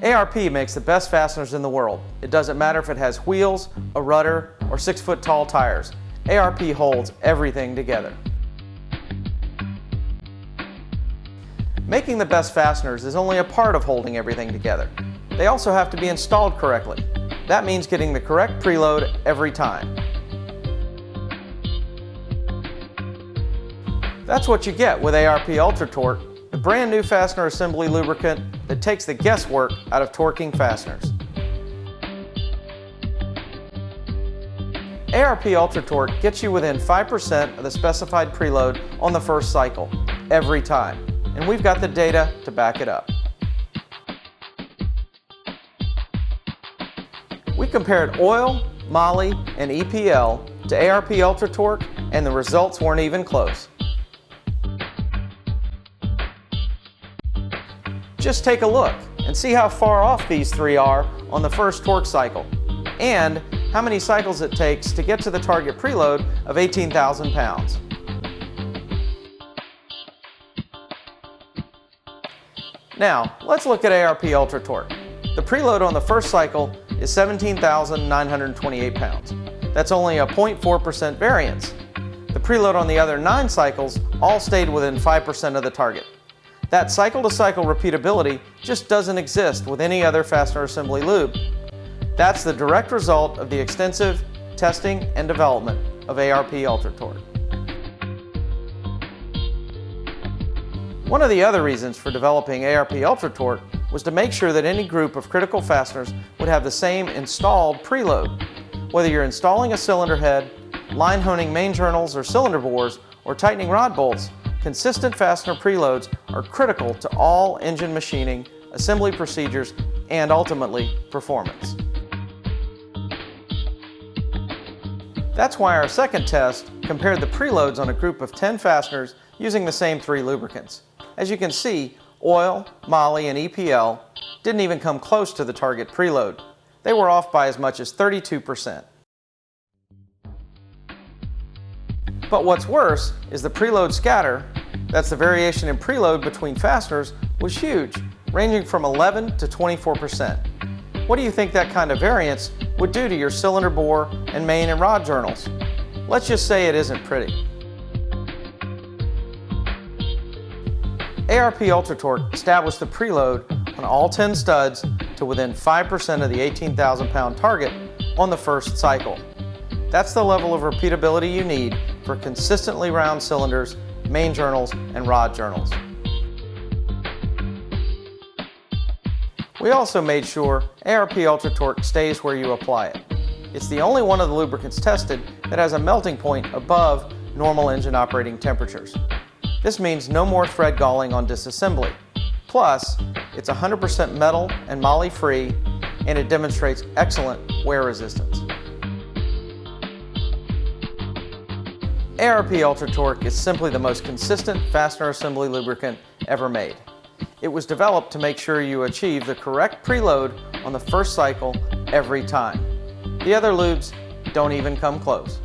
ARP makes the best fasteners in the world. It doesn't matter if it has wheels, a rudder, or 6-foot tall tires. ARP holds everything together. Making the best fasteners is only a part of holding everything together. They also have to be installed correctly. That means getting the correct preload every time. That's what you get with ARP Ultra Torque, the brand new fastener assembly lubricant that takes the guesswork out of torquing fasteners. ARP Ultra Torque gets you within 5% of the specified preload on the first cycle, every time. And we've got the data to back it up. We compared oil, moly, and EPL to ARP Ultra Torque, and the results weren't even close. Just take a look and see how far off these three are on the first torque cycle, and how many cycles it takes to get to the target preload of 18,000 pounds. Now, let's look at ARP Ultra Torque. The preload on the first cycle is 17,928 pounds. That's only a 0.4% variance. The preload on the other 9 cycles all stayed within 5% of the target. That cycle-to-cycle repeatability just doesn't exist with any other fastener assembly lube. That's the direct result of the extensive testing and development of ARP Ultra Torque. One of the other reasons for developing ARP Ultra Torque was to make sure that any group of critical fasteners would have the same installed preload. Whether you're installing a cylinder head, line honing main journals or cylinder bores, or tightening rod bolts, consistent fastener preloads are critical to all engine machining, assembly procedures, and ultimately performance. That's why our second test compared the preloads on a group of 10 fasteners using the same 3 lubricants. As you can see, oil, moly, and EPL didn't even come close to the target preload. They were off by as much as 32%. But what's worse is the preload scatter. That's the variation in preload between fasteners was huge, ranging from 11 to 24%. What do you think that kind of variance would do to your cylinder bore and main and rod journals? Let's just say it isn't pretty. ARP Ultra Torque established the preload on all 10 studs to within 5% of the 18,000 pound target on the first cycle. That's the level of repeatability you need for consistently round cylinders, main journals, and rod journals. We also made sure ARP Ultra Torque stays where you apply it. It's the only one of the lubricants tested that has a melting point above normal engine operating temperatures. This means no more thread galling on disassembly. Plus, it's 100% metal and moly free, and it demonstrates excellent wear resistance. ARP Ultra Torque is simply the most consistent fastener assembly lubricant ever made. It was developed to make sure you achieve the correct preload on the first cycle every time. The other lubes don't even come close.